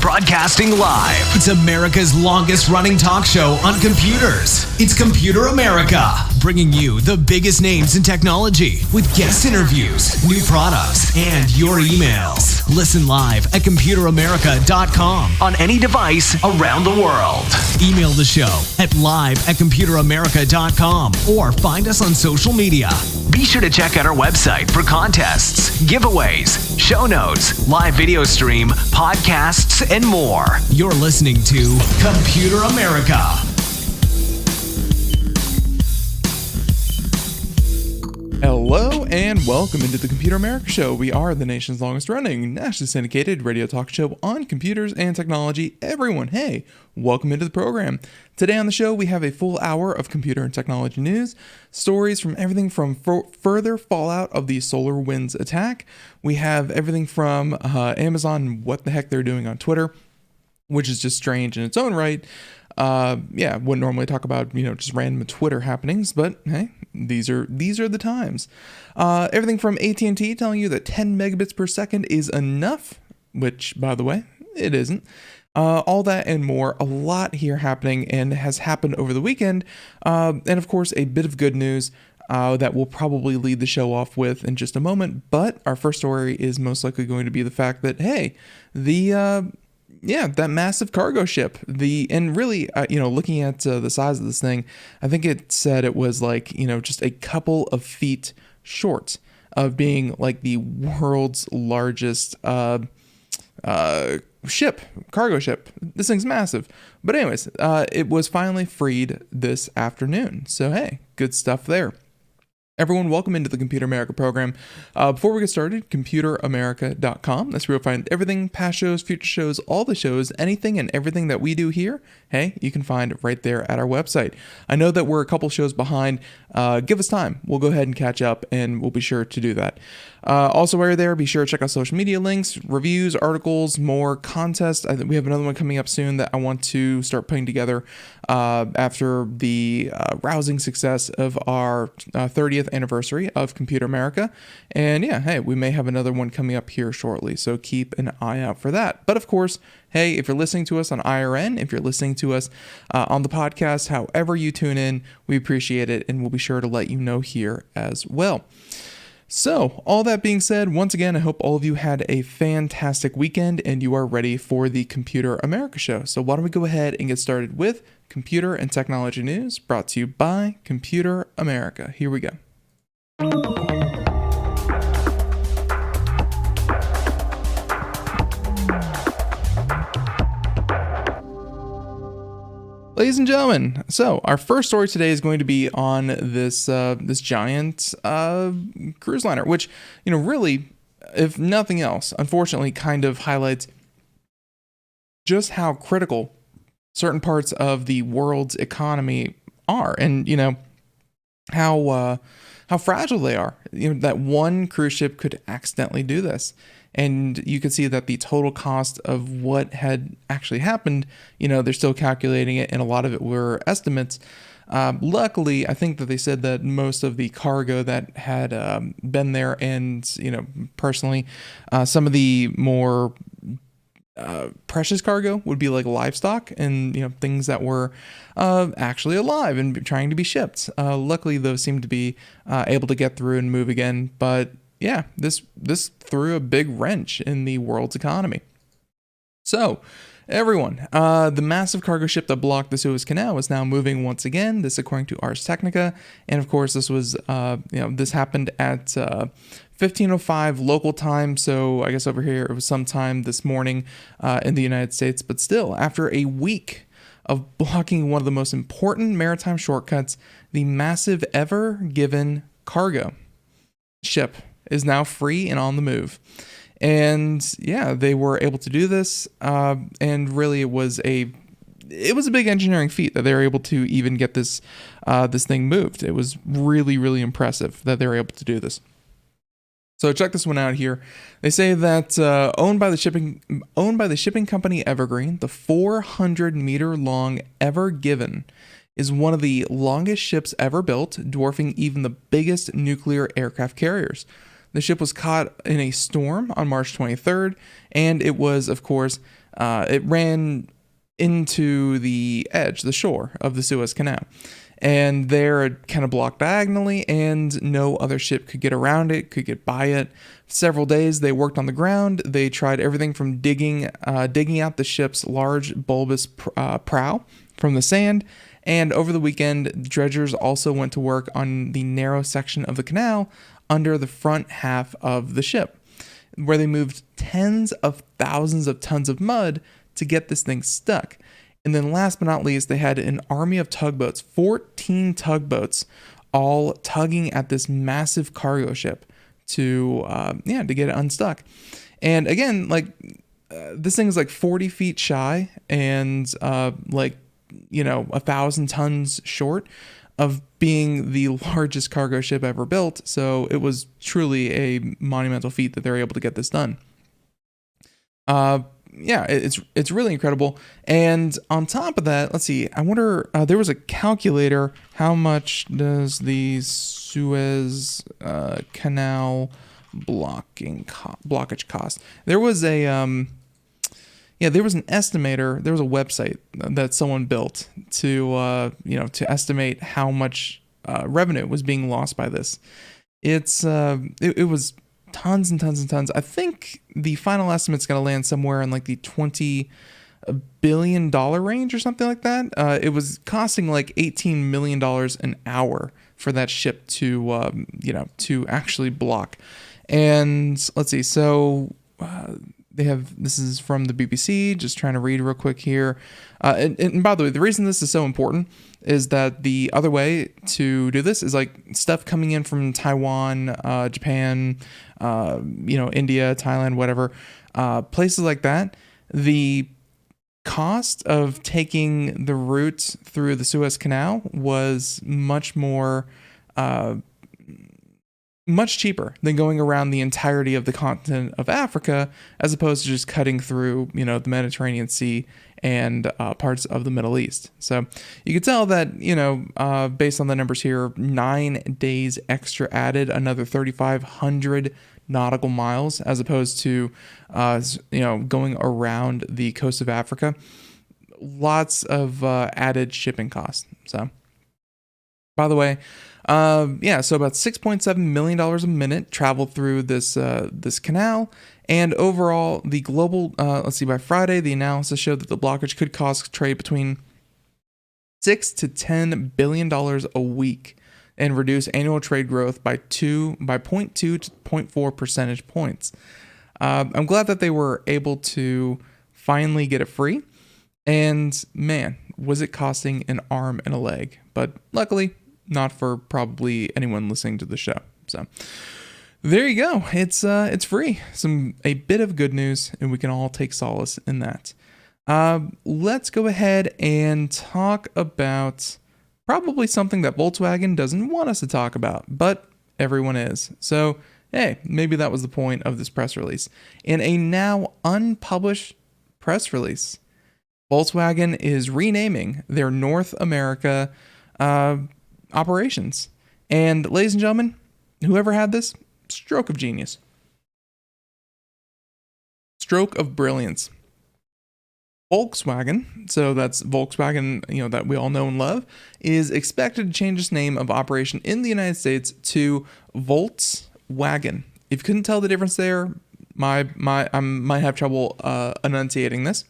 Broadcasting live. It's America's longest running talk show on computers. It's Computer America, bringing you the biggest names in technology with guest interviews, new products, and your emails. Listen live at computeramerica.com on any device around the world. Email the show at live@computeramerica.com or find us on social media. Be sure to check out our website for contests, giveaways, show notes, live video stream, podcasts, and more. You're listening to Computer America. Hello and welcome into the Computer America Show. We are the nation's longest running, nationally syndicated radio talk show on computers and technology. Everyone, hey, welcome into the program. Today on the show, we have a full hour of computer and technology news, stories from everything from further fallout of the SolarWinds attack. We have everything from Amazon and what the heck they're doing on Twitter, which is just strange in its own right. Wouldn't normally talk about, just random Twitter happenings, but hey, these are the times. Everything from AT&T telling you that 10 megabits per second is enough, which, by the way, it isn't. All that and more, a lot here happening and has happened over the weekend. And of course, a bit of good news that we'll probably lead the show off with in just a moment. But our first story is most likely going to be the fact that, hey, that massive cargo ship, looking at the size of this thing, I think it said it was just a couple of feet short of being like the world's largest cargo ship. This thing's massive. But anyways, it was finally freed this afternoon. So hey, good stuff there. Everyone, welcome into the Computer America program. Before we get started, computeramerica.com. That's where you'll find everything, past shows, future shows, all the shows, anything and everything that we do here. Hey, you can find right there at our website. I know that we're a couple shows behind. Give us time. We'll go ahead and catch up, and we'll be sure to do that. Also, while you're there, be sure to check out social media links, reviews, articles, more contests. I think we have another one coming up soon that I want to start putting together after the rousing success of our 30th anniversary of Computer America. And yeah, hey, we may have another one coming up here shortly, so keep an eye out for that. But of course, hey, if you're listening to us on IRN, if you're listening to us on the podcast, however you tune in, we appreciate it, and we'll be sure to let you know here as well. So, all that being said, once again, I hope all of you had a fantastic weekend and you are ready for the Computer America Show. So why don't we go ahead and get started with computer and technology news brought to you by Computer America. Here we go. Ladies and gentlemen, so our first story today is going to be on this giant cruise liner, which, really, if nothing else, unfortunately kind of highlights just how critical certain parts of the world's economy are, and, how fragile they are. That one cruise ship could accidentally do this. And you can see that the total cost of what had actually happened, they're still calculating it, and a lot of it were estimates. Luckily, I think that they said that most of the cargo that had been there, and, personally, some of the more precious cargo would be like livestock and, things that were actually alive and trying to be shipped. Luckily, those seem to be able to get through and move again, but yeah, this threw a big wrench in the world's economy. So, Everyone, the massive cargo ship that blocked the Suez Canal is now moving once again. This, according to Ars Technica, and of course, this was, this happened at 15:05 local time. So I guess over here it was sometime this morning in the United States. But still, after a week of blocking one of the most important maritime shortcuts, the massive Ever Given cargo ship is now free and on the move. And yeah, they were able to do this, and really it was a big engineering feat that they were able to even get this thing moved. It was really, really impressive that they were able to do this. So check this one out here. They say that owned by the shipping company Evergreen, the 400-meter long Ever Given is one of the longest ships ever built, dwarfing even the biggest nuclear aircraft carriers. The ship was caught in a storm on March 23rd, and it was, of course, it ran into the shore of the Suez Canal. And there it kind of blocked diagonally, and no other ship could get around it, could get by it. Several days they worked on the ground. They tried everything from digging out the ship's large bulbous prow from the sand. And over the weekend, dredgers also went to work on the narrow section of the canal under the front half of the ship, where they moved tens of thousands of tons of mud to get this thing stuck. And then last but not least, they had an army of tugboats, 14 tugboats, all tugging at this massive cargo ship to get it unstuck. And again, this thing is 40 feet shy and 1,000 tons short of being the largest cargo ship ever built. So it was truly a monumental feat that they're able to get this done. It's really incredible. And on top of that, let's see, I wonder, there was a calculator. How much does the Suez Canal blockage cost? There was there was an estimator. There was a website that someone built to estimate how much revenue was being lost by this. It was tons and tons and tons. I think the final estimate's going to land somewhere in the $20 billion range or something like that. It was costing $18 million an hour for that ship to actually block. And let's see. So this is from the BBC, just trying to read real quick here. And by the way, the reason this is so important is that the other way to do this is stuff coming in from Taiwan, Japan, India, Thailand, whatever, places like that. The cost of taking the route through the Suez Canal was much cheaper than going around the entirety of the continent of Africa, as opposed to just cutting through, the Mediterranean Sea and parts of the Middle East. So you can tell that, based on the numbers here, 9 days extra added, another 3,500 nautical miles, as opposed to, going around the coast of Africa. Lots of added shipping costs. So, by the way, so about $6.7 million a minute traveled through this canal, and overall, the global by Friday, the analysis showed that the blockage could cost trade between $6 to $10 billion a week, and reduce annual trade growth by 0.2 to 0.4 percentage points. I'm glad that they were able to finally get it free, and man, was it costing an arm and a leg, but luckily, not for probably anyone listening to the show. So there you go. It's free. A bit of good news, and we can all take solace in that. Let's go ahead and talk about probably something that Volkswagen doesn't want us to talk about, but everyone is. So, hey, maybe that was the point of this press release. In a now unpublished press release, Volkswagen is renaming their North America operations. And ladies and gentlemen, whoever had this, stroke of genius. Stroke of brilliance. Volkswagen, so that's Volkswagen, that we all know and love, is expected to change its name of operation in the United States to Voltswagen. If you couldn't tell the difference there, I might have trouble enunciating this.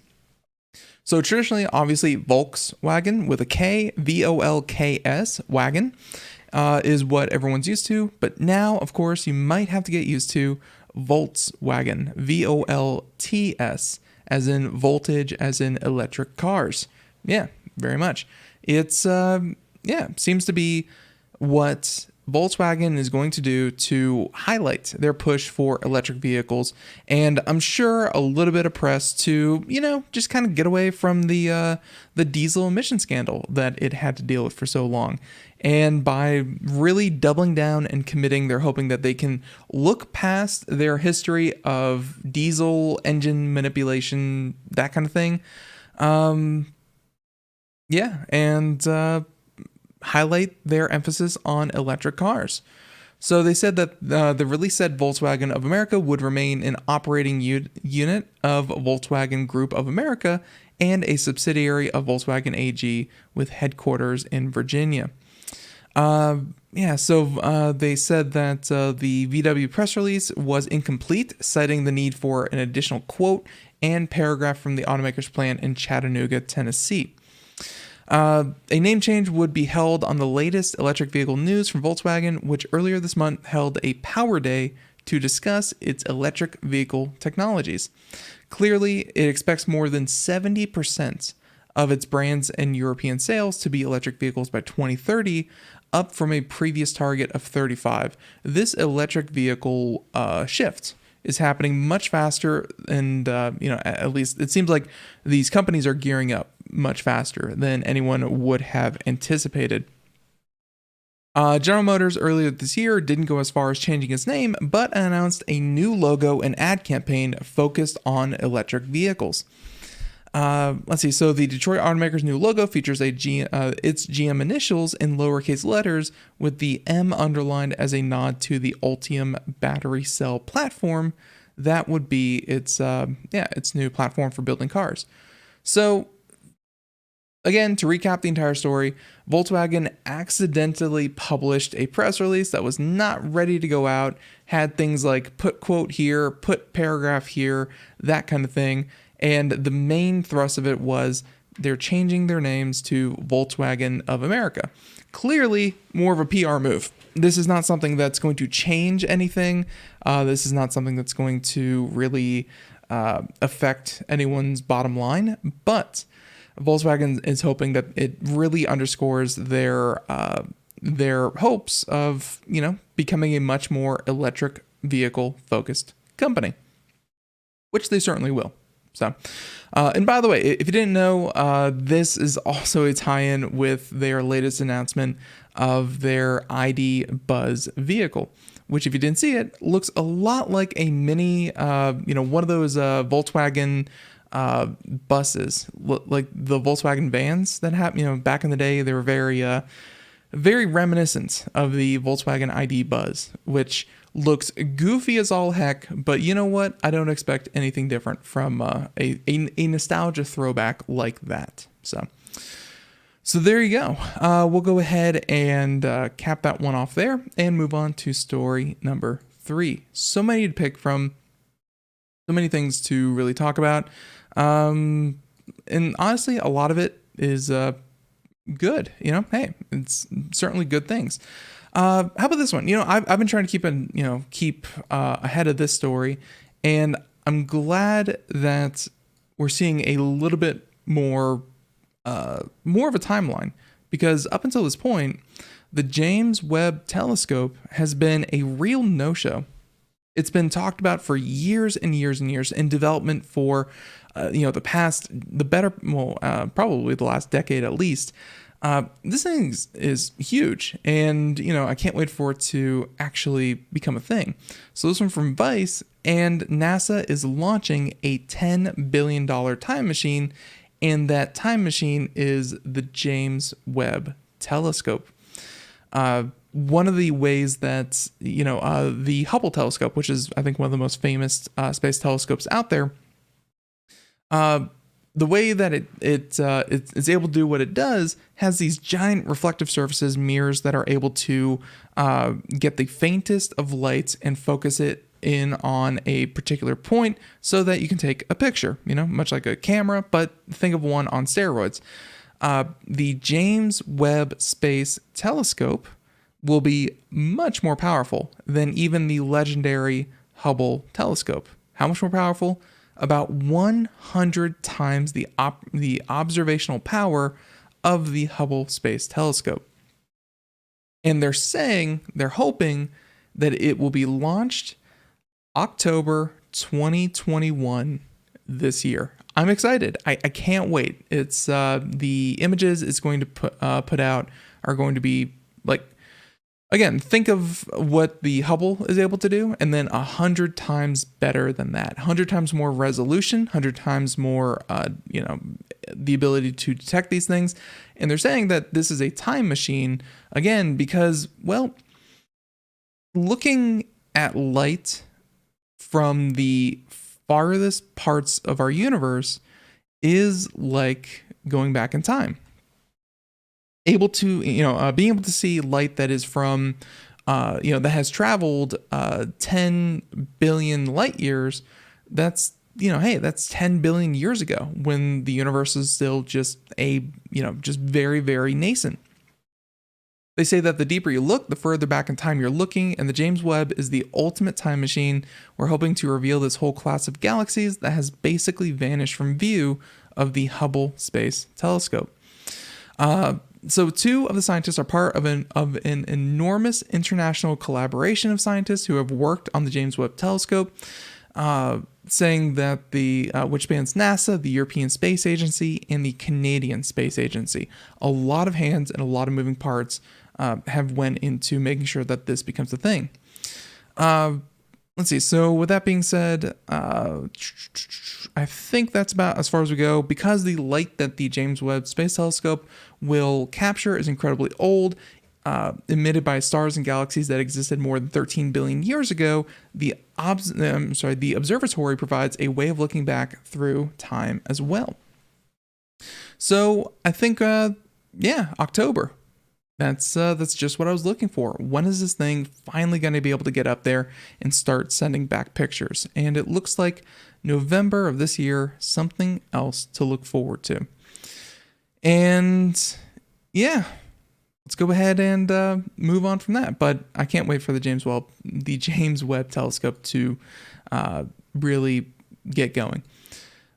So traditionally, obviously, Volkswagen with a K, Volks, wagon, is what everyone's used to. But now, of course, you might have to get used to Voltswagen, Volts, as in voltage, as in electric cars. Yeah, very much. It's, seems to be what Volkswagen is going to do to highlight their push for electric vehicles, and I'm sure a little bit of press to, just kind of get away from the diesel emission scandal that it had to deal with for so long. And by really doubling down and committing, they're hoping that they can look past their history of diesel engine manipulation, that kind of thing. Highlight their emphasis on electric cars. So they said that the release said Volkswagen of America would remain an operating unit of Volkswagen Group of America and a subsidiary of Volkswagen AG with headquarters in Virginia. They said that the VW press release was incomplete, citing the need for an additional quote and paragraph from the automaker's plan in Chattanooga, Tennessee. A name change would be held on the latest electric vehicle news from Volkswagen, which earlier this month held a Power Day to discuss its electric vehicle technologies. Clearly, it expects more than 70% of its brands and European sales to be electric vehicles by 2030, up from a previous target of 35. This electric vehicle shift is happening much faster, and at least it seems like these companies are gearing up much faster than anyone would have anticipated. General Motors earlier this year didn't go as far as changing its name, but announced a new logo and ad campaign focused on electric vehicles. So the Detroit automaker's new logo features its GM initials in lowercase letters, with the M underlined as a nod to the Ultium battery cell platform. That would be its new platform for building cars. So, again, to recap the entire story, Volkswagen accidentally published a press release that was not ready to go out, had things like put quote here, put paragraph here, that kind of thing. And the main thrust of it was they're changing their names to Volkswagen of America. Clearly, more of a PR move. This is not something that's going to change anything. This is not something that's going to really affect anyone's bottom line. But Volkswagen is hoping that it really underscores their hopes of, becoming a much more electric vehicle focused company, which they certainly will. So, and by the way, if you didn't know, this is also a tie-in with their latest announcement of their ID Buzz vehicle, which, if you didn't see it, looks a lot like a mini, one of those Volkswagen buses, like the Volkswagen vans that happened, back in the day. They were very reminiscent of the Volkswagen ID Buzz, which looks goofy as all heck, but you know what? I don't expect anything different from a nostalgia throwback like that. So there you go. We'll go ahead and cap that one off there and move on to story number 3. So many to pick from, so many things to really talk about. And honestly, a lot of it is good. Hey, it's certainly good things. How about this one? I've been trying to keep ahead of this story, and I'm glad that we're seeing a little bit more of a timeline, because up until this point, the James Webb Telescope has been a real no-show. It's been talked about for years and years and years, in development for probably the last decade at least. This thing is huge, and I can't wait for it to actually become a thing. So this one from Vice, and NASA is launching a $10 billion time machine, and that time machine is the James Webb Telescope. One of the ways that the Hubble telescope, which is I think one of the most famous space telescopes out there, the way that it's able to do what it does has these giant reflective surfaces, mirrors that are able to get the faintest of lights and focus it in on a particular point so that you can take a picture, much like a camera, but think of one on steroids. The James Webb Space Telescope will be much more powerful than even the legendary Hubble telescope. How much more powerful? About 100 times the observational power of the Hubble Space Telescope. And they're hoping that it will be launched October 2021 this year. I'm excited. I can't wait. It's the images it's going to put out are going to be like, again, think of what the Hubble is able to do, and then 100 times better than that. 100 times more resolution, 100 times more, the ability to detect these things. And they're saying that this is a time machine, again, because, well, looking at light from the farthest parts of our universe is like going back in time. Being able to see light that is from, that has traveled 10 billion light years. That's 10 billion years ago when the universe is still just just very, very nascent. They say that the deeper you look, the further back in time you're looking, and the James Webb is the ultimate time machine. We're hoping to reveal this whole class of galaxies that has basically vanished from view of the Hubble Space Telescope. So two of the scientists are part of an enormous international collaboration of scientists who have worked on the James Webb Telescope, saying that which spans NASA, the European Space Agency, and the Canadian Space Agency. A lot of hands and a lot of moving parts have went into making sure that this becomes a thing. Let's see. So with that being said, I think that's about as far as we go. Because the light that the James Webb Space Telescope will capture is incredibly old, emitted by stars and galaxies that existed more than 13 billion years ago, the observatory provides a way of looking back through time as well. So I think, October. That's just what I was looking for. When is this thing finally going to be able to get up there and start sending back pictures? And it looks like November of this year, something else to look forward to. And yeah, let's go ahead and move on from that. But I can't wait for the James Webb Telescope to really get going.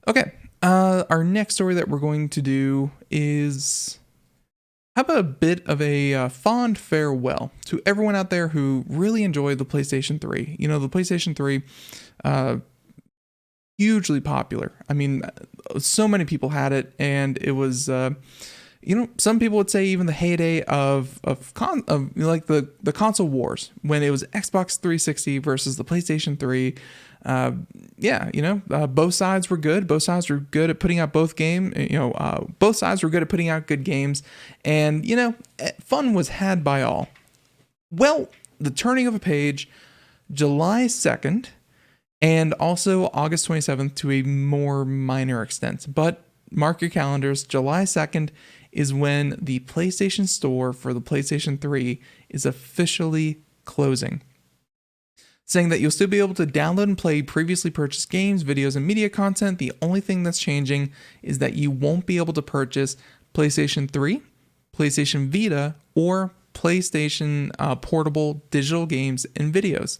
Okay, our next story that we're going to do is, how about a bit of a fond farewell to everyone out there who really enjoyed the PlayStation 3. The PlayStation 3, hugely popular. I mean, so many people had it, and it was, some people would say even the heyday of the console wars, when it was Xbox 360 versus the PlayStation 3. Both sides were good. Both sides were good at putting out both sides were good at putting out good games, and fun was had by all. Well, the turning of a page, July 2nd, and also August 27th to a more minor extent, but mark your calendars. July 2nd is when the PlayStation Store for the PlayStation 3 is officially closing, saying that you'll still be able to download and play previously purchased games, videos, and media content. The only thing that's changing is that you won't be able to purchase PlayStation 3, PlayStation Vita, or PlayStation portable digital games and videos.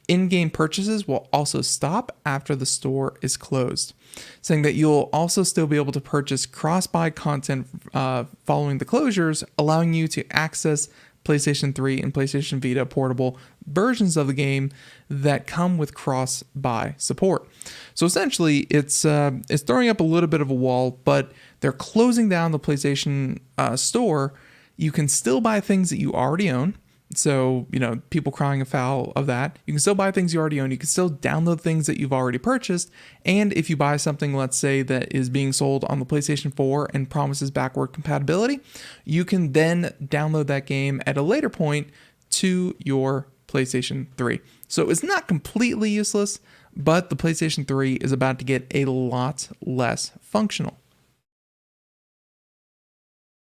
In-game purchases will also stop after the store is closed, saying that you'll also still be able to purchase cross-buy content following the closures, allowing you to access PlayStation 3 and PlayStation Vita portable versions of the game that come with cross-buy support. So essentially, it's throwing up a little bit of a wall, but they're closing down the PlayStation store. You can still buy things that you already own. So, people crying afoul of that. You can still buy things you already own. You can still download things that you've already purchased. And if you buy something, let's say, that is being sold on the PlayStation 4 and promises backward compatibility, you can then download that game at a later point to your PlayStation 3. So it's not completely useless, but the PlayStation 3 is about to get a lot less functional.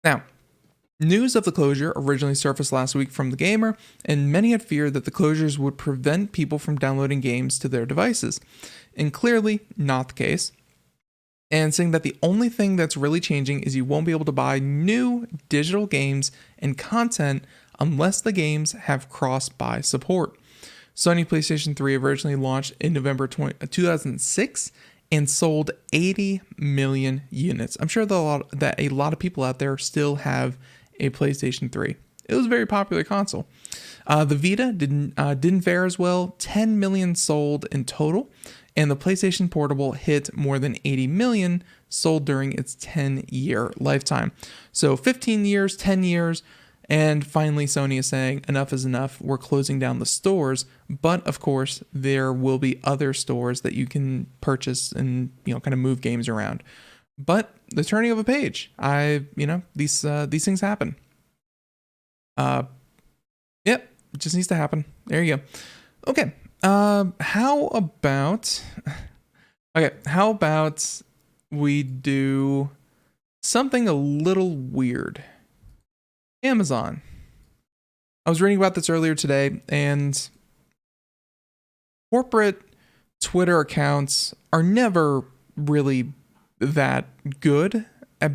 Now, News of the closure originally surfaced last week from The Gamer, and many had feared that the closures would prevent people from downloading games to their devices. And clearly, not the case. And saying that the only thing that's really changing is you won't be able to buy new digital games and content unless the games have cross-buy support. Sony Playstation 3 originally launched in November 2006 and sold 80 million units. I'm sure that a lot of people out there still have a PlayStation 3. It was a very popular console. The Vita didn't fare as well. 10 million sold in total, and the PlayStation Portable hit more than 80 million sold during its 10-year lifetime. So 15 years, 10 years, and finally Sony is saying enough is enough. We're closing down the stores, but of course there will be other stores that you can purchase and kind of move games around. But the turning of a page, these things happen. Yep, it just needs to happen. There you go. Okay. How about we do something a little weird? Amazon. I was reading about this earlier today, and corporate Twitter accounts are never really that good at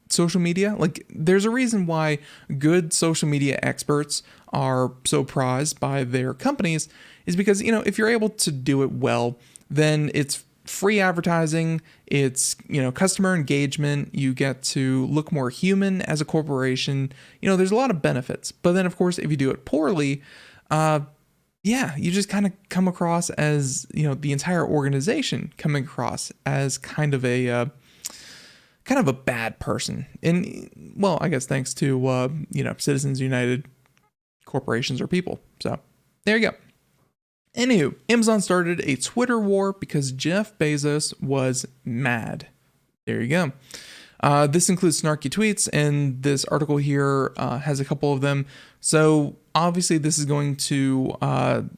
social media. Like, there's a reason why good social media experts are so prized by their companies, is because, if you're able to do it well, then it's free advertising, it's, customer engagement, you get to look more human as a corporation. There's a lot of benefits. But then, of course, if you do it poorly, you just kind of come across as, the entire organization coming across as kind of a bad person. And, well, I guess thanks to, Citizens United corporations or people. So there you go. Anywho, Amazon started a Twitter war because Jeff Bezos was mad. There you go. This includes snarky tweets, and this article here has a couple of them. So obviously this is going to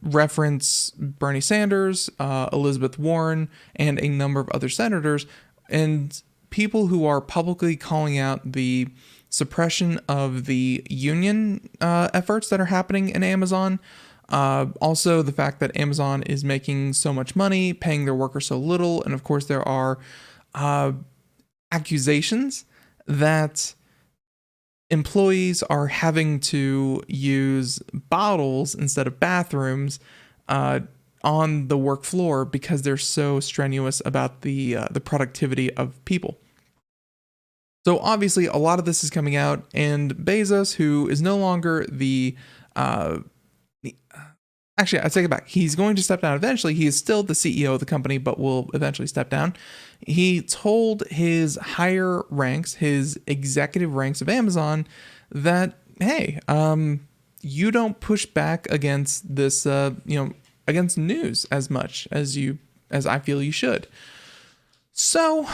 reference Bernie Sanders, Elizabeth Warren, and a number of other senators, and people who are publicly calling out the suppression of the union efforts that are happening in Amazon. Also, the fact that Amazon is making so much money, paying their workers so little, and of course there are accusations that employees are having to use bottles instead of bathrooms on the work floor because they're so strenuous about the productivity of people. So obviously a lot of this is coming out, and Bezos, who is no longer actually, I take it back. He's going to step down eventually. He is still the CEO of the company, but will eventually step down. He told his higher ranks, his executive ranks of Amazon, that, hey, you don't push back against this, against news as much as I feel you should. So,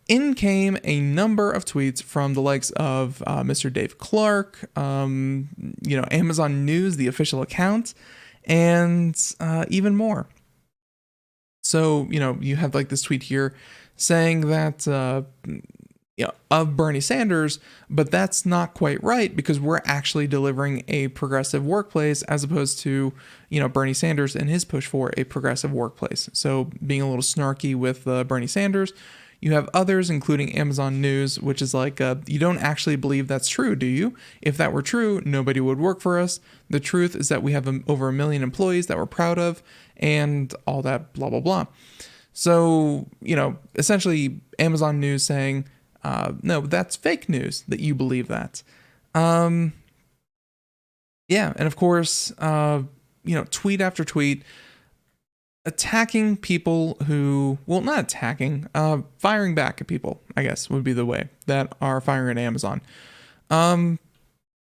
in came a number of tweets from the likes of Mr. Dave Clark, Amazon News, the official account, and even more. So, you have like this tweet here saying that, of Bernie Sanders, but that's not quite right because we're actually delivering a progressive workplace as opposed to, Bernie Sanders and his push for a progressive workplace. So being a little snarky with Bernie Sanders. You have others, including Amazon News, which is like, you don't actually believe that's true, do you? If that were true, nobody would work for us. The truth is that we have over 1 million employees that we're proud of, and all that blah, blah, blah. So, essentially Amazon News saying, no, that's fake news that you believe that. And of course, tweet after tweet, attacking people who, well, not attacking, firing back at people, I guess would be the way, that are firing at Amazon. I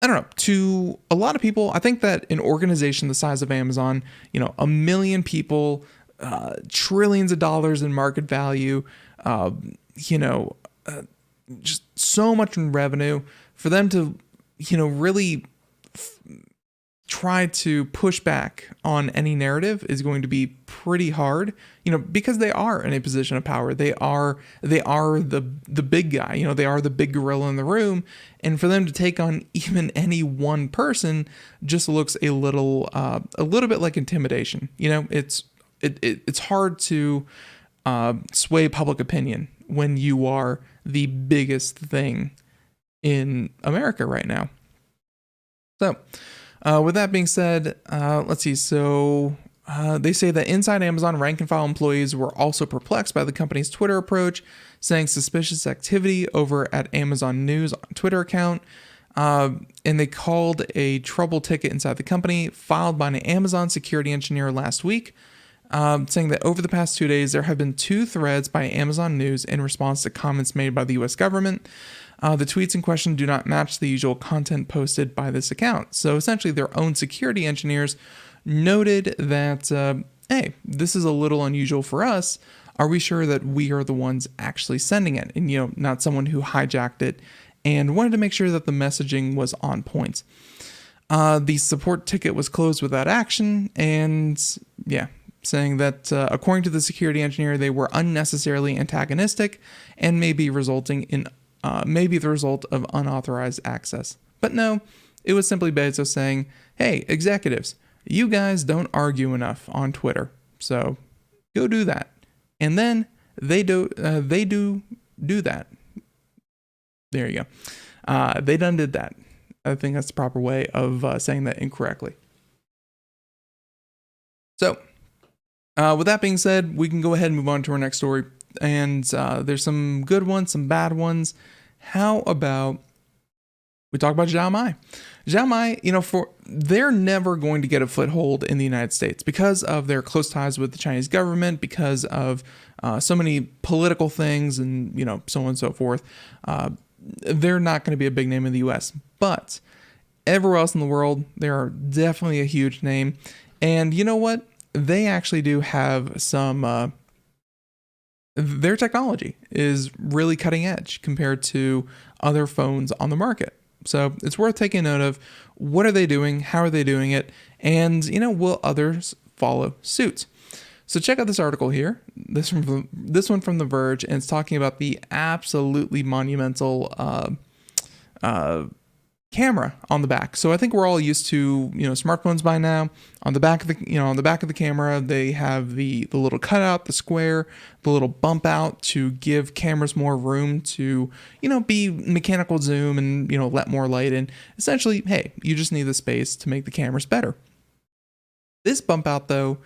don't know, to a lot of people, I think that an organization the size of Amazon, 1 million people, trillions of dollars in market value, just so much in revenue, for them to, really try to push back on any narrative is going to be pretty hard, because they are in a position of power. They are the big guy, they are the big gorilla in the room. And for them to take on even any one person just looks a little bit like intimidation. It's hard to sway public opinion when you are the biggest thing in America right now. So, with that being said, let's see. So, they say that inside Amazon rank and file employees were also perplexed by the company's Twitter approach, saying suspicious activity over at Amazon News Twitter account. And they called a trouble ticket inside the company filed by an Amazon security engineer last week, saying that over the past 2 days, there have been 2 threads by Amazon News in response to comments made by the U.S. government. The tweets in question do not match the usual content posted by this account. So essentially, their own security engineers noted that, hey, this is a little unusual for us. Are we sure that we are the ones actually sending it? And, not someone who hijacked it, and wanted to make sure that the messaging was on point. The support ticket was closed without action, and saying that according to the security engineer, they were unnecessarily antagonistic and may be the result of unauthorized access. But no, it was simply Bezos saying, hey, executives, you guys don't argue enough on Twitter, so go do that. And then they do that. There you go. They done did that. I think that's the proper way of saying that incorrectly. So, with that being said, we can go ahead and move on to our next story. And there's some good ones, some bad ones. How about we talk about Xiaomi? Xiaomi, they're never going to get a foothold in the United States because of their close ties with the Chinese government, because of so many political things and, so on and so forth. They're not going to be a big name in the U.S. But everywhere else in the world, they are definitely a huge name. And you know what? They actually do have some, their technology is really cutting edge compared to other phones on the market. So it's worth taking note of. What are they doing? How are they doing it? And, will others follow suit? So check out this article here. This one from The Verge, and it's talking about the absolutely monumental camera on the back. So I think we're all used to, smartphones by now. On the back of the camera, they have the little cutout, the square, the little bump out to give cameras more room to, be mechanical zoom and, let more light in. Essentially, hey, you just need the space to make the cameras better. This bump out, though,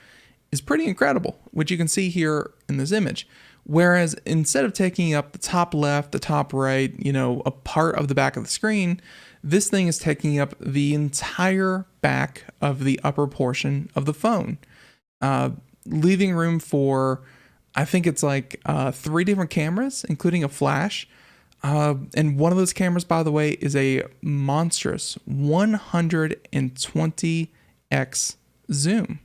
is pretty incredible, which you can see here in this image. Whereas instead of taking up the top left, the top right, a part of the back of the screen, this thing is taking up the entire back of the upper portion of the phone, leaving room for, I think it's like 3 different cameras, including a flash. And one of those cameras, by the way, is a monstrous 120x zoom.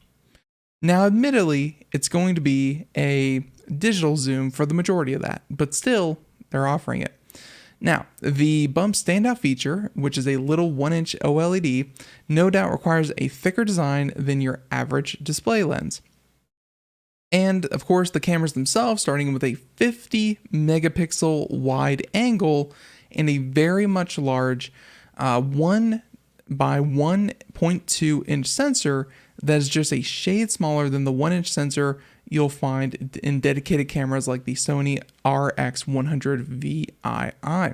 Now, admittedly, it's going to be a digital zoom for the majority of that, but still, they're offering it. Now, the bump standout feature, which is a little 1-inch OLED, no doubt requires a thicker design than your average display lens. And, of course, the cameras themselves, starting with a 50 megapixel wide angle and a very much large 1 by 1.2 inch sensor that is just a shade smaller than the 1-inch sensor you'll find in dedicated cameras like the Sony RX100 VII.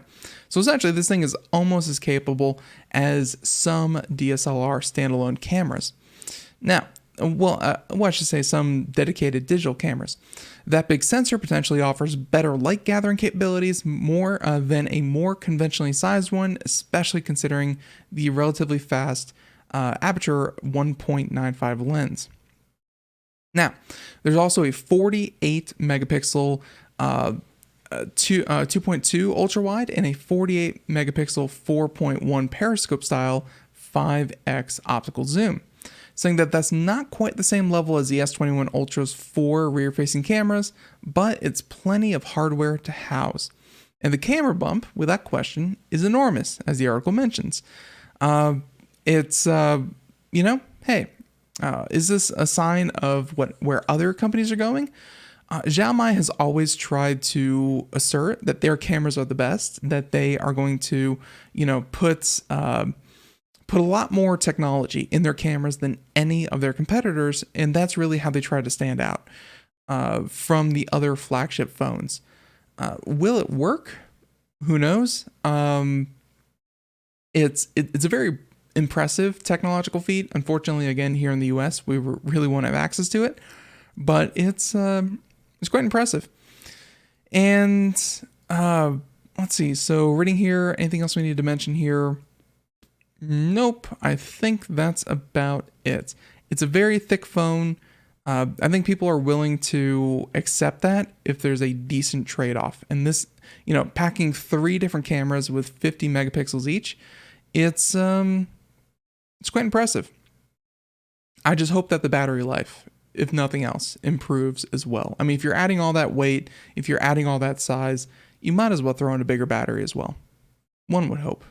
So essentially, this thing is almost as capable as some DSLR standalone cameras. Now, I should say some dedicated digital cameras. That big sensor potentially offers better light gathering capabilities more than a more conventionally sized one, especially considering the relatively fast aperture 1.95 lens. Now, there's also a 48 megapixel 2.2 ultra wide and a 48 megapixel 4.1 periscope style 5x optical zoom, saying that that's not quite the same level as the S21 Ultra's 4 rear-facing cameras, but it's plenty of hardware to house. And the camera bump, without question, is enormous, as the article mentions. It's hey, is this a sign of where other companies are going? Xiaomi has always tried to assert that their cameras are the best, that they are going to, put a lot more technology in their cameras than any of their competitors, and that's really how they try to stand out from the other flagship phones. Will it work? Who knows? It's a very impressive technological feat. Unfortunately, again, here in the US, we really won't have access to it, but it's quite impressive. And let's see. So reading here, anything else we need to mention here? Nope. I think that's about it. It's a very thick phone. I think people are willing to accept that if there's a decent trade-off. And this, packing 3 different cameras with 50 megapixels each, it's quite impressive. I just hope that the battery life, if nothing else, improves as well. I mean, if you're adding all that weight, if you're adding all that size, you might as well throw in a bigger battery as well. One would hope.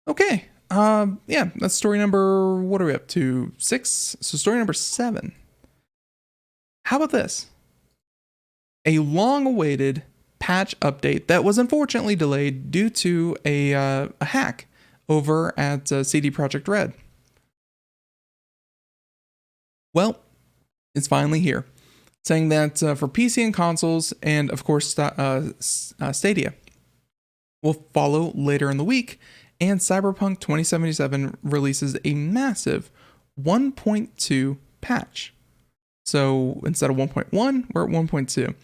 Okay. That's story number, what are we up to? 6? So story number 7. How about this? A long-awaited patch update that was unfortunately delayed due to a hack over at CD Projekt Red. Well, it's finally here, saying that for PC and consoles, and of course Stadia, will follow later in the week, and Cyberpunk 2077 releases a massive 1.2 patch. So instead of 1.1, we're at 1.2.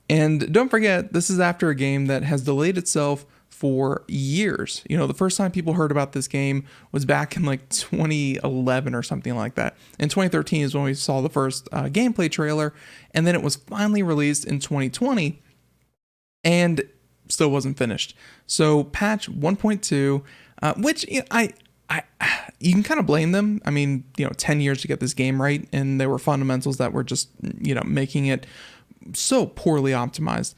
And don't forget, this is after a game that has delayed itself for years. The first time people heard about this game was back in 2011 or something like that. In 2013 is when we saw the first gameplay trailer, and then it was finally released in 2020 and still wasn't finished. So patch 1.2, which I you can kind of blame them. I mean, 10 years to get this game right, and there were fundamentals that were just, making it so poorly optimized.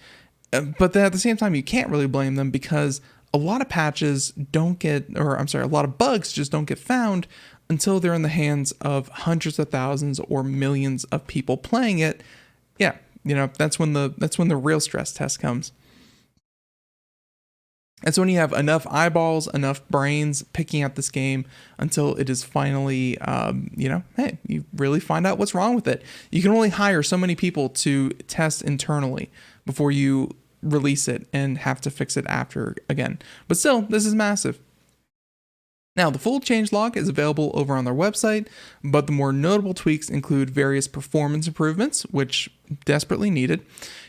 But then at the same time, you can't really blame them because a lot of patches a lot of bugs just don't get found until they're in the hands of hundreds of thousands or millions of people playing it. Yeah, that's when the real stress test comes. That's when you have enough eyeballs, enough brains picking at this game until it is finally, hey, you really find out what's wrong with it. You can only hire so many people to test internally before you release it and have to fix it after again. But still, this is massive. Now, the full changelog is available over on their website, but the more notable tweaks include various performance improvements, which desperately needed,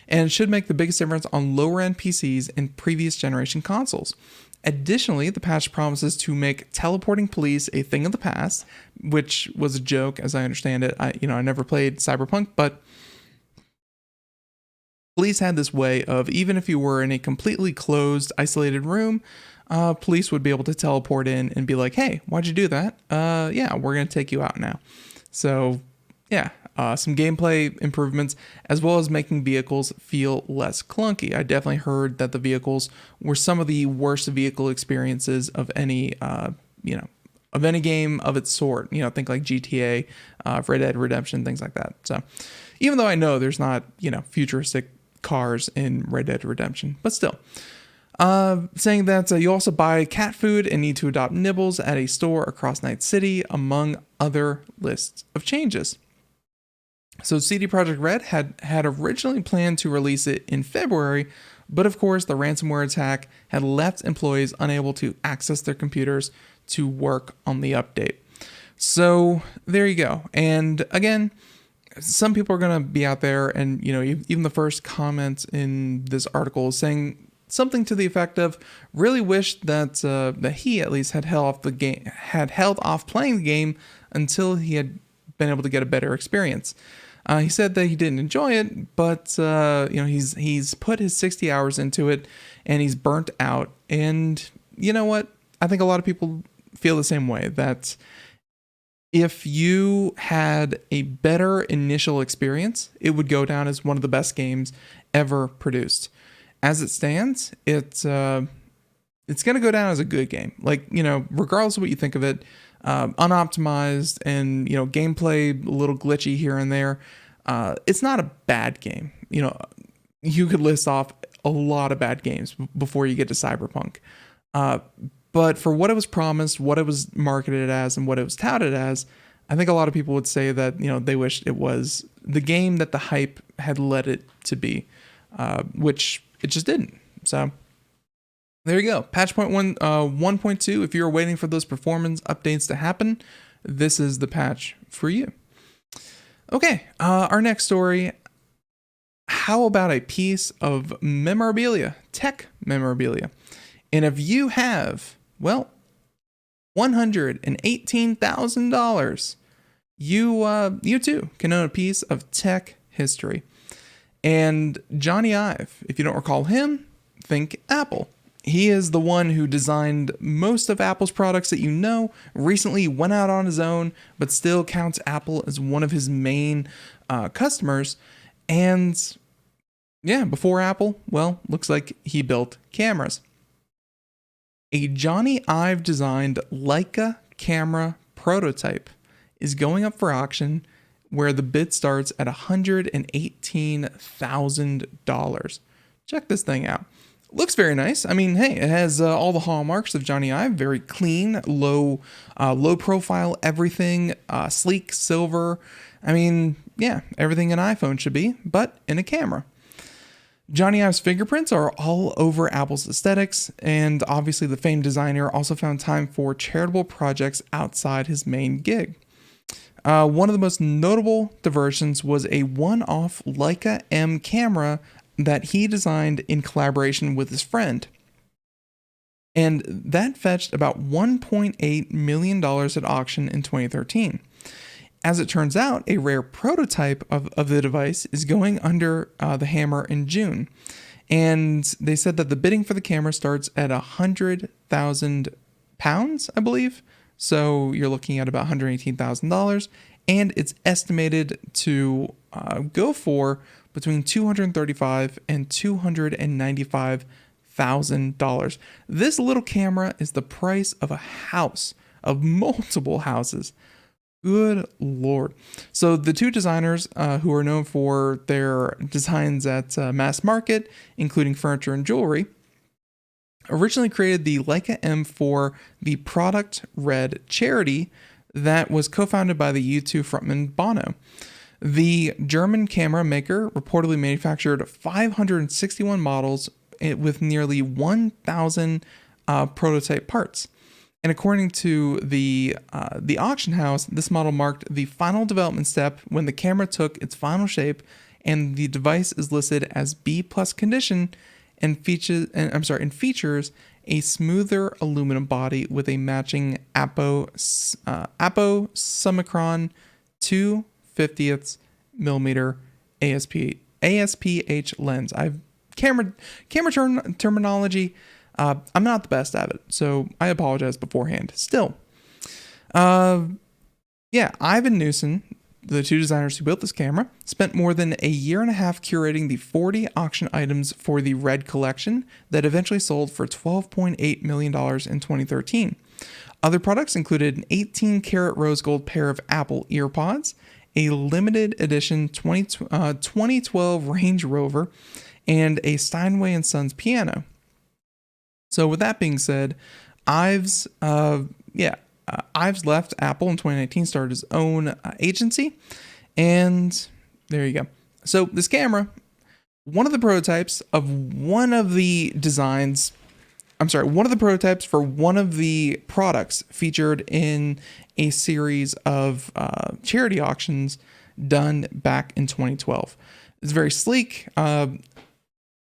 and should make the biggest difference on lower-end PCs and previous generation consoles. Additionally, the patch promises to make teleporting police a thing of the past, which was a joke, as I understand it. I never played Cyberpunk, but police had this way of, even if you were in a completely closed, isolated room, police would be able to teleport in and be like, hey, why'd you do that? Yeah, we're going to take you out now. So, yeah, some gameplay improvements, as well as making vehicles feel less clunky. I definitely heard that the vehicles were some of the worst vehicle experiences of any, of any game of its sort. Think like GTA, Red Dead Redemption, things like that. So, even though I know there's not, futuristic cars in Red Dead Redemption, but still. Saying that you also buy cat food and need to adopt nibbles at a store across Night City, among other lists of changes. So CD Projekt Red had originally planned to release it in February, but of course the ransomware attack had left employees unable to access their computers to work on the update. So there you go. And again, some people are going to be out there, and even the first comment in this article is saying something to the effect of, really wish that that he at least had held off playing the game until he had been able to get a better experience. He said that he didn't enjoy it, but he's put his 60 hours into it and he's burnt out. And you know what? I think a lot of people feel the same way, that if you had a better initial experience, it would go down as one of the best games ever produced. As it stands, it's it's going to go down as a good game. Like, regardless of what you think of it, unoptimized and, gameplay a little glitchy here and there. It's not a bad game. You could list off a lot of bad games before you get to Cyberpunk. But for what it was promised, what it was marketed as, and what it was touted as, I think a lot of people would say that, they wished it was the game that the hype had led it to be, which it just didn't. So there you go. Patch point 1.2. If you're waiting for those performance updates to happen, this is the patch for you. Okay, our next story. How about a piece of memorabilia, tech memorabilia? And if you have, $118,000, you too can own a piece of tech history. And Jony Ive, if you don't recall him, think Apple. He is the one who designed most of Apple's products that recently went out on his own, but still counts Apple as one of his main customers. And yeah, before Apple, looks like he built cameras. A Jony Ive-designed Leica camera prototype is going up for auction, where the bid starts at $118,000. Check this thing out. Looks very nice. I mean, hey, it has all the hallmarks of Jony Ive. Very clean, low profile, everything, sleek, silver. I mean, yeah, everything an iPhone should be, but in a camera. Jony Ive's fingerprints are all over Apple's aesthetics, and obviously the famed designer also found time for charitable projects outside his main gig. One of the most notable diversions was a one-off Leica M camera that he designed in collaboration with his friend. And that fetched about $1.8 million at auction in 2013. As it turns out, a rare prototype of the device is going under the hammer in June. And they said that the bidding for the camera starts at £100,000, I believe. So you're looking at about $118,000. And it's estimated to go for between $235,000 and $295,000. This little camera is the price of a house, of multiple houses. Good Lord. So the two designers who are known for their designs at mass market, including furniture and jewelry, originally created the Leica M4, the product red charity that was co-founded by the U2 frontman Bono. The German camera maker reportedly manufactured 561 models with nearly 1,000 prototype parts. And according to the auction house, this model marked the final development step when the camera took its final shape, and the device is listed as B+ condition and features a smoother aluminum body with a matching Apo Summicron 2/50 millimeter ASPH lens. Camera terminology. I'm not the best at it, so I apologize beforehand. Still, Ive and Newson, the two designers who built this camera, spent more than a year and a half curating the 40 auction items for the Red collection that eventually sold for $12.8 million in 2013. Other products included an 18-karat rose gold pair of Apple EarPods, a limited edition 2012 Range Rover, and a Steinway & Sons piano. So with that being said, Ives left Apple in 2019, started his own agency, and there you go. So this camera, one of the prototypes for one of the products featured in a series of charity auctions done back in 2012. It's very sleek.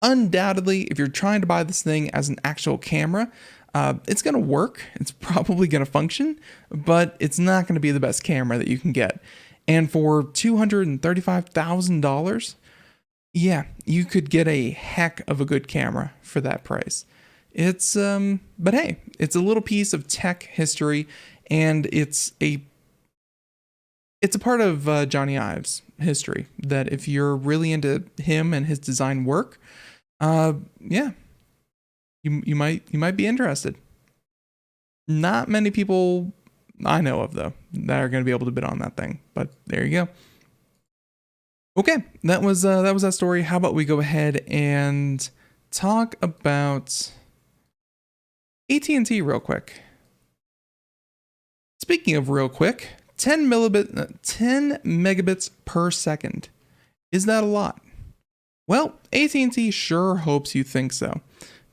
Undoubtedly, if you're trying to buy this thing as an actual camera, it's going to work. It's probably going to function, but it's not going to be the best camera that you can get. And for $235,000, yeah, you could get a heck of a good camera for that price. But hey, it's a little piece of tech history, and it's a part of Jony Ive's history that if you're really into him and his design work, you might be interested. Not many people I know of, though, that are going to be able to bid on that thing. But there you go. Okay, that was that story. How about we go ahead and talk about AT&T real quick. Speaking of real quick, 10 megabits per second. Is that a lot? Well, AT&T sure hopes you think so,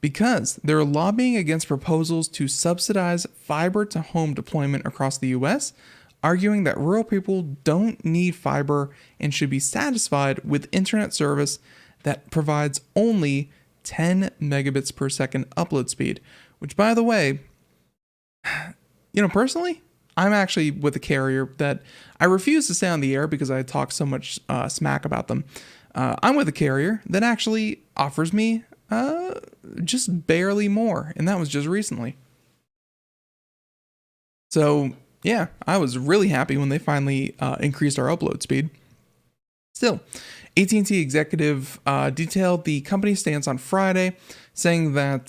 because they're lobbying against proposals to subsidize fiber to home deployment across the US, arguing that rural people don't need fiber and should be satisfied with internet service that provides only 10 megabits per second upload speed, which, by the way, personally, I'm actually with a carrier that I refuse to say on the air because I talk so much smack about them. I'm with a carrier that actually offers me just barely more, and that was just recently. So yeah, I was really happy when they finally increased our upload speed. Still, AT&T executive detailed the company's stance on Friday, saying that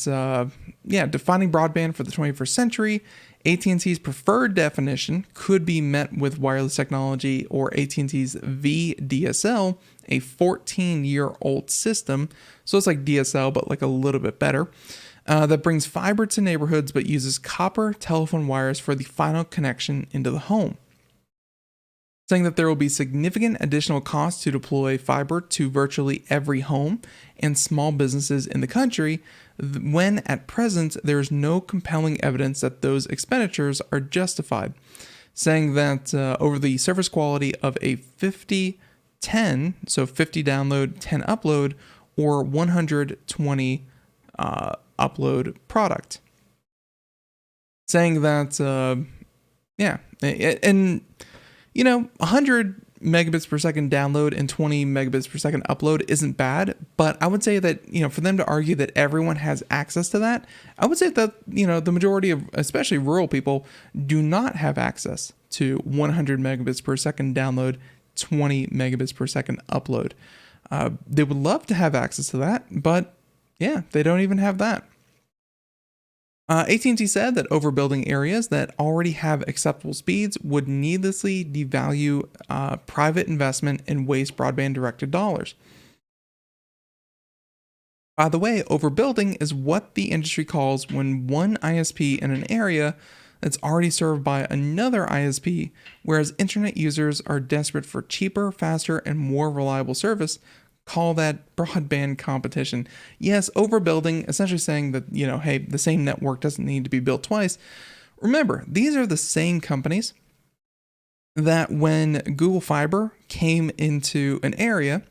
defining broadband for the 21st century, AT&T's preferred definition could be met with wireless technology, or AT&T's VDSL, a 14-year-old system. So it's like DSL, but like a little bit better, that brings fiber to neighborhoods but uses copper telephone wires for the final connection into the home. Saying that there will be significant additional costs to deploy fiber to virtually every home and small businesses in the country, when at present there is no compelling evidence that those expenditures are justified. Saying that over the service quality of a 50-10, so 50 download, 10 upload, or 120 upload product. Saying that, and 100 megabits per second download and 20 megabits per second upload isn't bad, but I would say that, for them to argue that everyone has access to that, I would say that, the majority of, especially rural people, do not have access to 100 megabits per second download, 20 megabits per second upload. They would love to have access to that, but yeah, they don't even have that. AT&T said that overbuilding areas that already have acceptable speeds would needlessly devalue private investment and waste broadband-directed dollars. By the way, overbuilding is what the industry calls when one ISP in an area that's already served by another ISP, whereas internet users are desperate for cheaper, faster, and more reliable service. Call that broadband competition. Yes, overbuilding, essentially saying that, hey, the same network doesn't need to be built twice. Remember, these are the same companies that when Google Fiber came into an area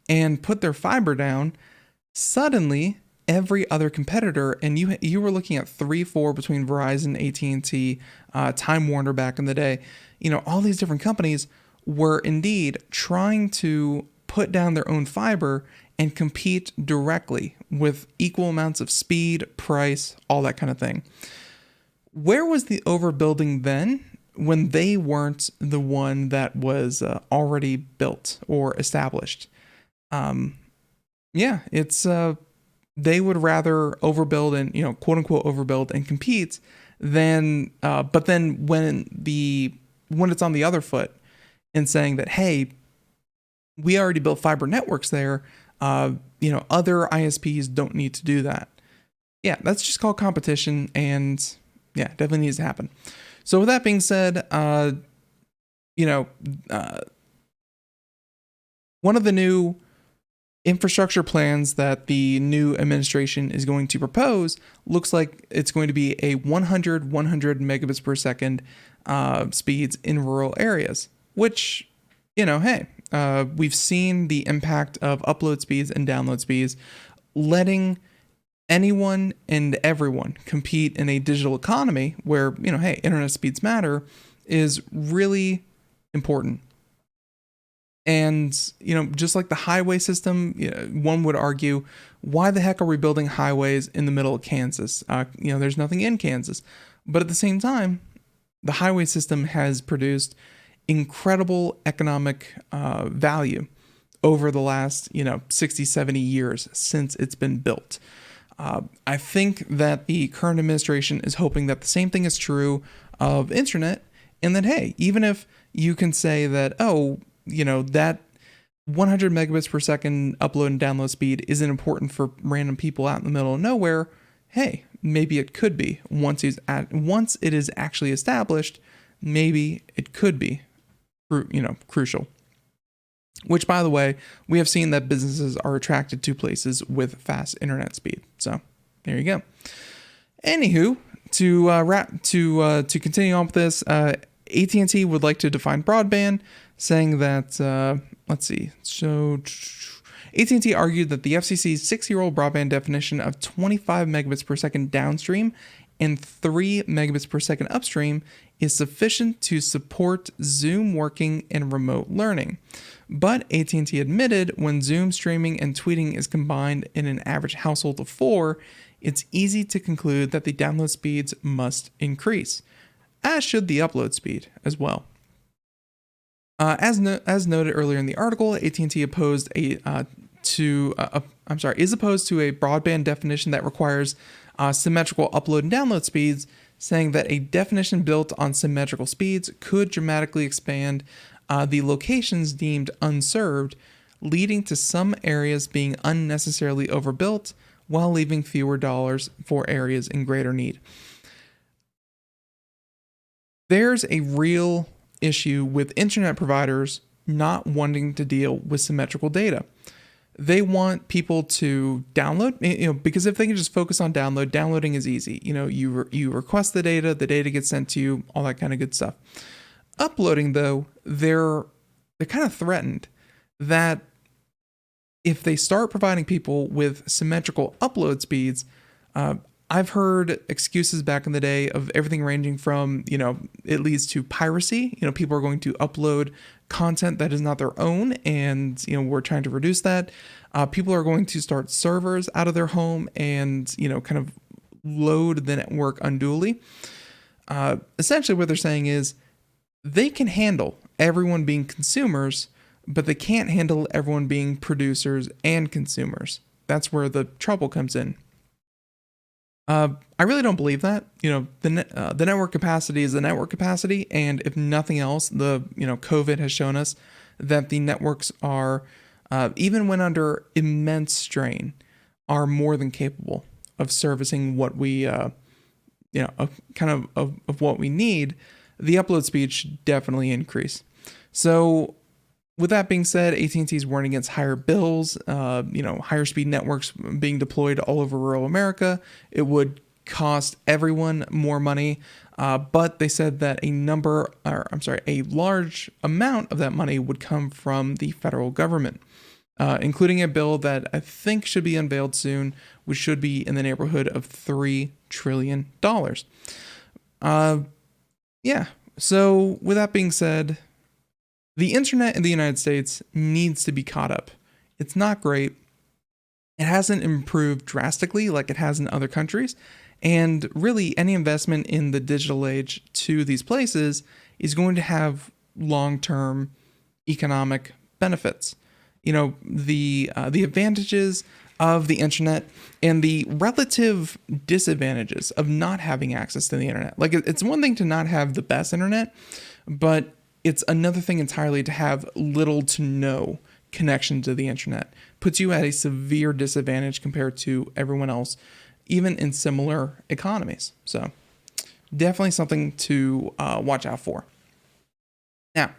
and put their fiber down, suddenly every other competitor, and you were looking at 3-4 between Verizon, AT&T, Time Warner back in the day, all these different companies were indeed trying to put down their own fiber and compete directly with equal amounts of speed, price, all that kind of thing. Where was the overbuilding then when they weren't the one that was already built or established? It's they would rather overbuild and, quote unquote overbuild and compete than but then when it's on the other foot and saying that, hey, we already built fiber networks there, other ISPs don't need to do that. Yeah, that's just called competition, and yeah, definitely needs to happen. So with that being said, one of the new infrastructure plans that the new administration is going to propose looks like it's going to be a 100 megabits per second speeds in rural areas, which, hey, we've seen the impact of upload speeds and download speeds, letting anyone and everyone compete in a digital economy where, hey, internet speeds matter, is really important. And, just like the highway system, one would argue, why the heck are we building highways in the middle of Kansas? There's nothing in Kansas. But at the same time, the highway system has produced incredible economic value over the last 60-70 years since it's been built. I think that the current administration is hoping that the same thing is true of internet, and that, hey, even if you can say that, oh, that 100 megabits per second upload and download speed isn't important for random people out in the middle of nowhere, hey, maybe it could be. Once it is actually established, maybe it could be, crucial. Which, by the way, we have seen that businesses are attracted to places with fast internet speed. So there you go. Anywho, to continue on with this, AT&T would like to define broadband, saying that let's see. So AT&T argued that the FCC's 6-year-old broadband definition of 25 megabits per second downstream and 3 megabits per second upstream is sufficient to support Zoom working and remote learning. But AT&T admitted when Zoom streaming and tweeting is combined in an average household of 4, it's easy to conclude that the download speeds must increase, as should the upload speed as well. As noted earlier in the article, AT&T is opposed to a broadband definition that requires symmetrical upload and download speeds, saying that a definition built on symmetrical speeds could dramatically expand the locations deemed unserved, leading to some areas being unnecessarily overbuilt while leaving fewer dollars for areas in greater need. There's a real issue with internet providers not wanting to deal with symmetrical data. They want people to download, because if they can just focus on downloading is easy. You request the data gets sent to you, all that kind of good stuff. Uploading, though, they're kind of threatened that if they start providing people with symmetrical upload speeds, I've heard excuses back in the day of everything ranging from, it leads to piracy. People are going to upload content that is not their own, and, we're trying to reduce that. People are going to start servers out of their home and, kind of load the network unduly. Essentially what they're saying is they can handle everyone being consumers, but they can't handle everyone being producers and consumers. That's where the trouble comes in. I really don't believe that. The network capacity is the network capacity, and if nothing else, COVID has shown us that the networks are, even when under immense strain, are more than capable of servicing what we, of what we need. The upload speed should definitely increase. So, with that being said, AT&T is warning against higher bills, higher speed networks being deployed all over rural America. It would cost everyone more money, but they said that a large amount of that money would come from the federal government, including a bill that I think should be unveiled soon, which should be in the neighborhood of $3 trillion. So with that being said, the internet in the United States needs to be caught up. It's not great. It hasn't improved drastically like it has in other countries. And really, any investment in the digital age to these places is going to have long-term economic benefits. The advantages of the internet and the relative disadvantages of not having access to the internet. Like, it's one thing to not have the best internet, but it's another thing entirely to have little to no connection to the internet. Puts you at a severe disadvantage compared to everyone else, even in similar economies. So definitely something to watch out for. Now,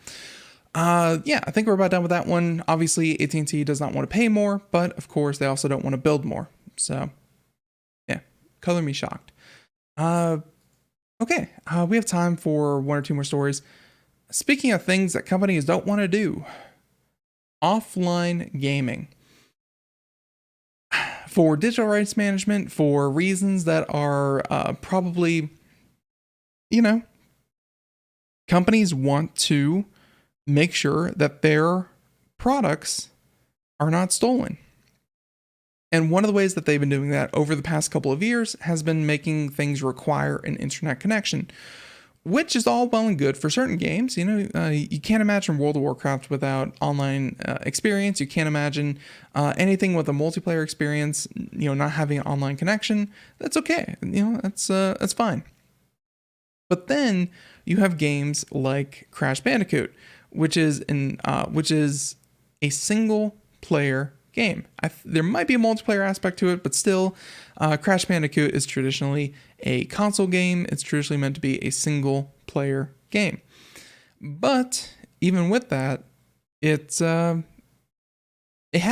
I think we're about done with that one. Obviously, AT&T does not want to pay more, but of course, they also don't want to build more. So, color me shocked. We have time for one or two more stories. Speaking of things that companies don't want to do, offline gaming. For digital rights management, for reasons that are probably, companies want to make sure that their products are not stolen. And one of the ways that they've been doing that over the past couple of years has been making things require an internet connection, which is all well and good for certain games. You can't imagine World of Warcraft without online experience. You can't imagine anything with a multiplayer experience, not having an online connection. That's okay. That's fine. But then you have games like Crash Bandicoot, which is a single player game. There might be a multiplayer aspect to it, but still, Crash Bandicoot is traditionally a console game. It's traditionally meant to be a single player game. But even with that, it had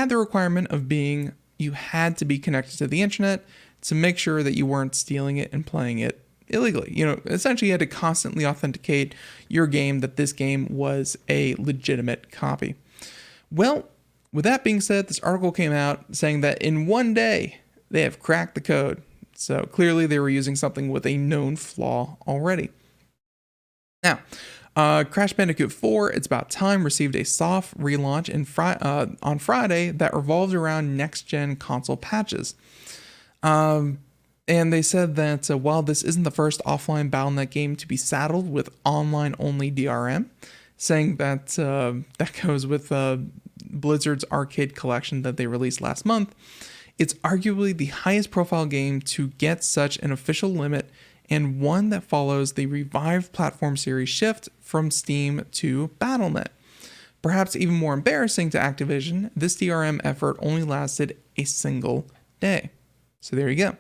the requirement of you had to be connected to the internet to make sure that you weren't stealing it and playing it illegally. Essentially you had to constantly authenticate your game that this game was a legitimate copy. Well, with that being said, this article came out saying that in one day they have cracked the code. So clearly they were using something with a known flaw already. Now, Crash Bandicoot 4, It's About Time, received a soft relaunch on Friday that revolved around next-gen console patches. And they said that while this isn't the first offline Battle.net game to be saddled with online-only DRM, saying that that goes with Blizzard's arcade collection that they released last month, it's arguably the highest profile game to get such an official limit, and one that follows the revived platform series shift from Steam to Battle.net. Perhaps even more embarrassing to Activision, this DRM effort only lasted a single day. So there you go.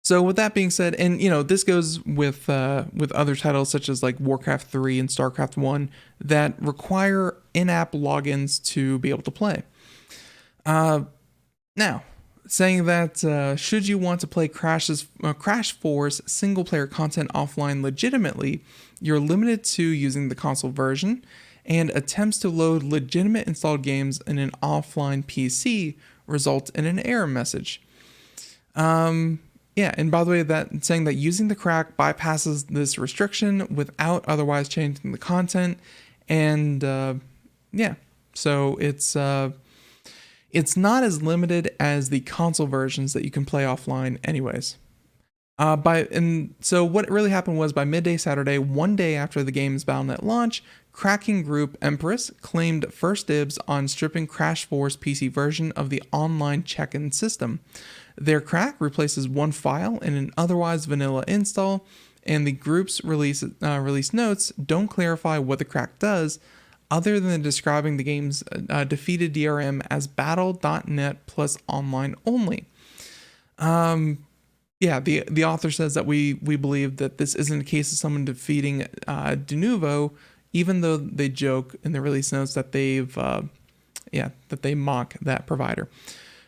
So with that being said, and this goes with other titles such as like Warcraft 3 and StarCraft 1 that require in-app logins to be able to play. Now, saying that should you want to play Crash 4's single-player content offline legitimately, you're limited to using the console version, and attempts to load legitimate installed games in an offline PC result in an error message. Yeah, and by the way, that saying that using the crack bypasses this restriction without otherwise changing the content, and so it's not as limited as the console versions that you can play offline, anyways. So what really happened was by midday Saturday, one day after the game's Battle.net launch, cracking group Empress claimed first dibs on stripping Crash 4's PC version of the online check-in system. Their crack replaces one file in an otherwise vanilla install, and the group's release notes don't clarify what the crack does, other than describing the game's defeated DRM as Battle.net plus online only. The author says that we believe that this isn't a case of someone defeating de novo, even though they joke in the release notes that that they mock that provider.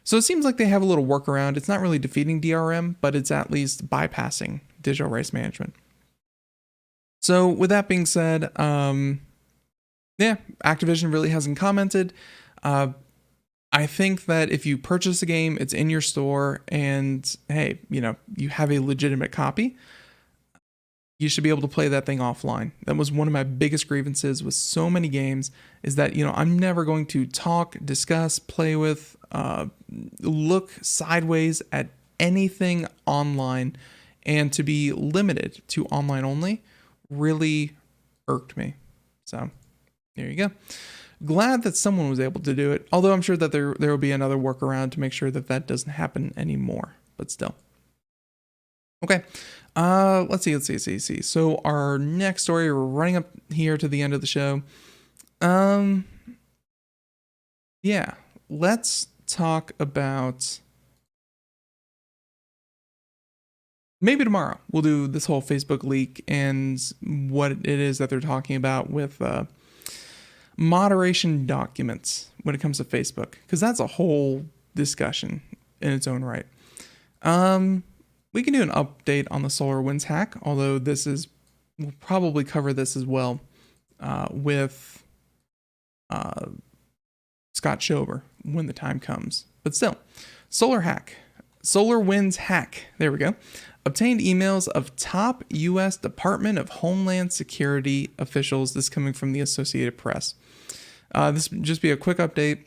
So it seems like they have a little workaround. It's not really defeating DRM, but it's at least bypassing digital rights management. So with that being said, Activision really hasn't commented. I think that if you purchase a game, it's in your store, and hey, you have a legitimate copy, you should be able to play that thing offline. That was one of my biggest grievances with so many games, is that, I'm never going to talk, discuss, play with, look sideways at anything online, and to be limited to online only really irked me. So there you go. Glad that someone was able to do it, although I'm sure that there will be another workaround to make sure that doesn't happen anymore, but still. Okay, let's see. So our next story, we're running up here to the end of the show. Let's talk about, maybe tomorrow we'll do this whole Facebook leak and what it is that they're talking about with moderation documents when it comes to Facebook, because that's a whole discussion in its own right. We can do an update on the SolarWinds hack, although we'll probably cover this as well with Scott Schober when the time comes. But still, SolarWinds hack, there we go. Obtained emails of top U.S. Department of Homeland Security officials. This coming from the Associated Press. This will just be a quick update.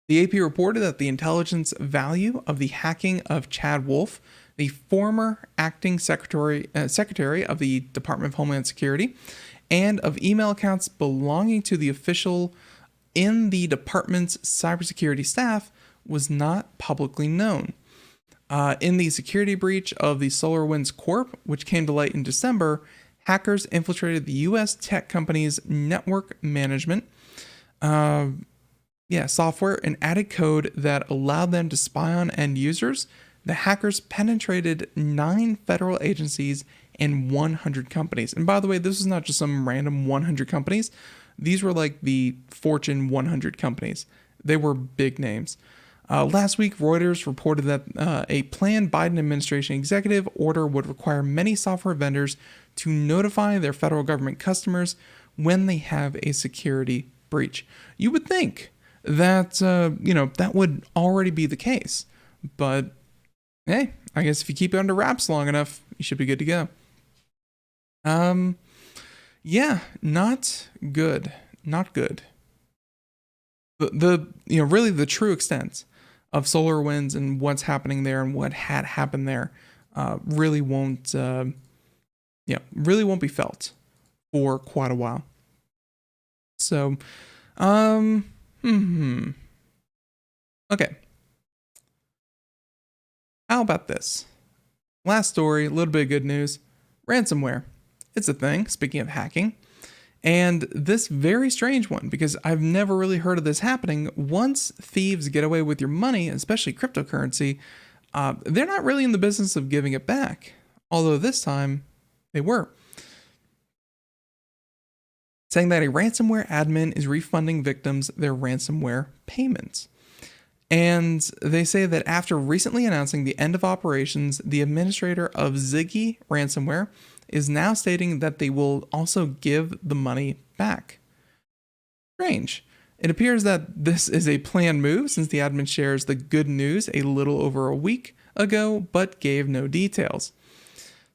The AP reported that the intelligence value of the hacking of Chad Wolf, the former acting secretary of the Department of Homeland Security, and of email accounts belonging to the official in the department's cybersecurity staff was not publicly known. In the security breach of the SolarWinds Corp, which came to light in December, hackers infiltrated the U.S. tech company's network management software and added code that allowed them to spy on end users. The hackers penetrated 9 federal agencies and 100 companies. And by the way, this is not just some random 100 companies. These were like the Fortune 100 companies. They were big names. Last week, Reuters reported that a planned Biden administration executive order would require many software vendors to notify their federal government customers when they have a security breach. You would think that, that would already be the case. But, hey, I guess if you keep it under wraps long enough, you should be good to go. Not good. Not good. Really the true extent of SolarWinds and what's happening there and what had happened there really won't be felt for quite a while. So, okay. How about this? Last story, a little bit of good news. Ransomware. It's a thing, speaking of hacking. And this very strange one, because I've never really heard of this happening. Once thieves get away with your money, especially cryptocurrency, they're not really in the business of giving it back. Although this time, they were. Saying that a ransomware admin is refunding victims their ransomware payments. And they say that after recently announcing the end of operations, the administrator of Ziggy ransomware is now stating that they will also give the money back. Strange. It appears that this is a planned move since the admin shares the good news a little over a week ago, but gave no details.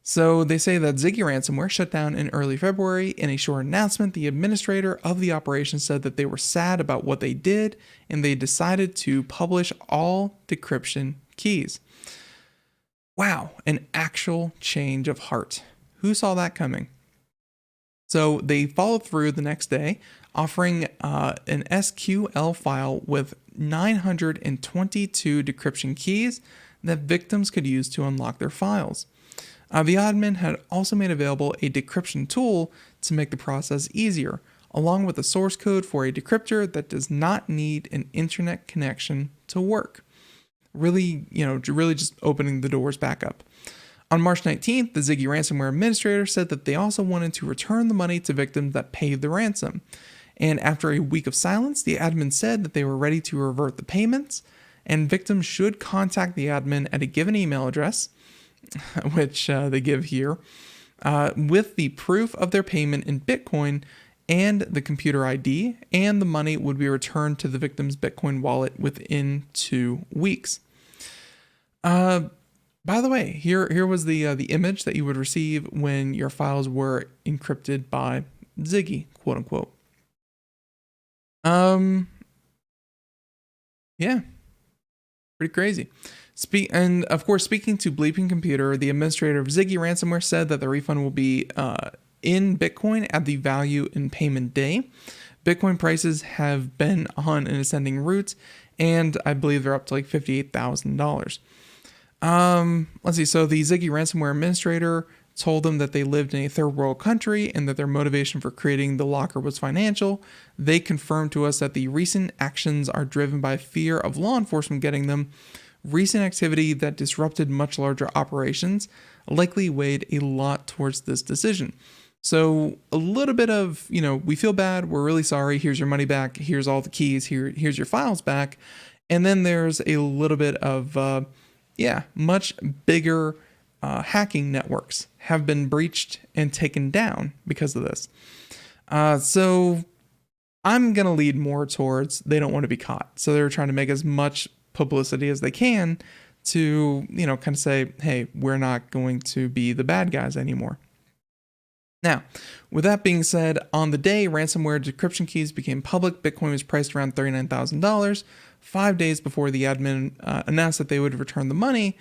So they say that Ziggy ransomware shut down in early February. In a short announcement, the administrator of the operation said that they were sad about what they did and they decided to publish all decryption keys. Wow, an actual change of heart. Who saw that coming? So they followed through the next day, offering an SQL file with 922 decryption keys that victims could use to unlock their files. The admin had also made available a decryption tool to make the process easier, along with the source code for a decryptor that does not need an internet connection to work. Really just opening the doors back up. On March 19th, the Ziggy ransomware administrator said that they also wanted to return the money to victims that paid the ransom. And after a week of silence, the admin said that they were ready to revert the payments, and victims should contact the admin at a given email address, which they give here, with the proof of their payment in Bitcoin and the computer ID, and the money would be returned to the victim's Bitcoin wallet within 2 weeks. By the way, here was the image that you would receive when your files were encrypted by Ziggy, quote unquote. Pretty crazy. And of course, speaking to Bleeping Computer, the administrator of Ziggy ransomware said that the refund will be in Bitcoin at the value in payment day. Bitcoin prices have been on an ascending route, and I believe they're up to like $58,000. Let's see. So the Ziggy ransomware administrator told them that they lived in a third world country and that their motivation for creating the locker was financial. They confirmed to us that the recent actions are driven by fear of law enforcement getting them. Recent activity that disrupted much larger operations likely weighed a lot towards this decision. So a little bit of, we feel bad, we're really sorry, here's your money back, here's all the keys, here's your files back. And then there's a little bit of, much bigger hacking networks have been breached and taken down because of this. So I'm going to lead more towards they don't want to be caught. So they're trying to make as much publicity as they can to, kind of say, hey, we're not going to be the bad guys anymore. Now, with that being said, on the day ransomware decryption keys became public, Bitcoin was priced around $39,000. 5 days before the admin announced that they would return the money,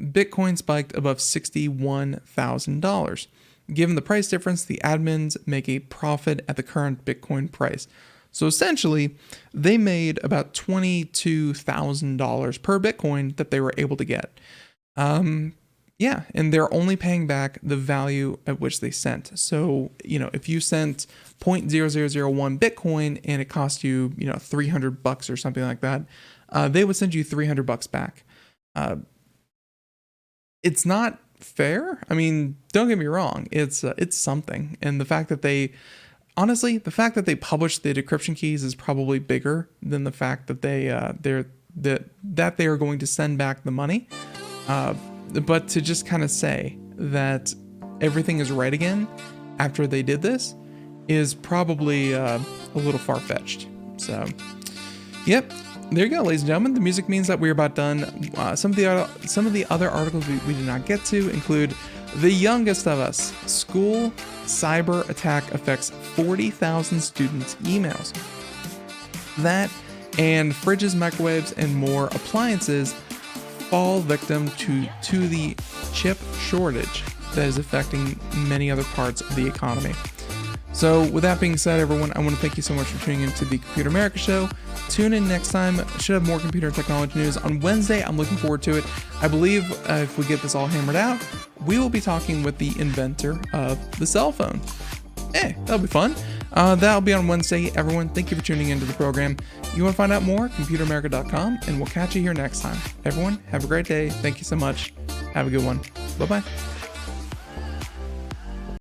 Bitcoin spiked above $61,000. Given the price difference, the admins make a profit at the current Bitcoin price. So essentially, they made about $22,000 per Bitcoin that they were able to get. Yeah, and they're only paying back the value at which they sent. So, if you sent 0.0001 Bitcoin and it cost you, $300 or something like that, they would send you $300 back. It's not fair. I mean, don't get me wrong. It's something. And the fact that they published the decryption keys is probably bigger than the fact that they are going to send back the money. But to just kind of say that everything is right again after they did this is probably a little far-fetched. So, yep, there you go, ladies and gentlemen. The music means that we're about done. Some of the other articles we did not get to include The Youngest of Us. School cyber attack affects 40,000 students' emails. That and fridges, microwaves, and more appliances fall victim to the chip shortage that is affecting many other parts of the economy. So with that being said, everyone, I want to thank you so much for tuning into the Computer America Show. Tune in next time. Should have more computer and technology news on Wednesday. I'm looking forward to it. I believe if we get this all hammered out, we will be talking with the inventor of the cell phone. Hey, that'll be fun. That'll be on Wednesday. Everyone, thank you for tuning into the program. You want to find out more? ComputerAmerica.com, and we'll catch you here next time. Everyone, have a great day. Thank you so much. Have a good one. Bye-bye.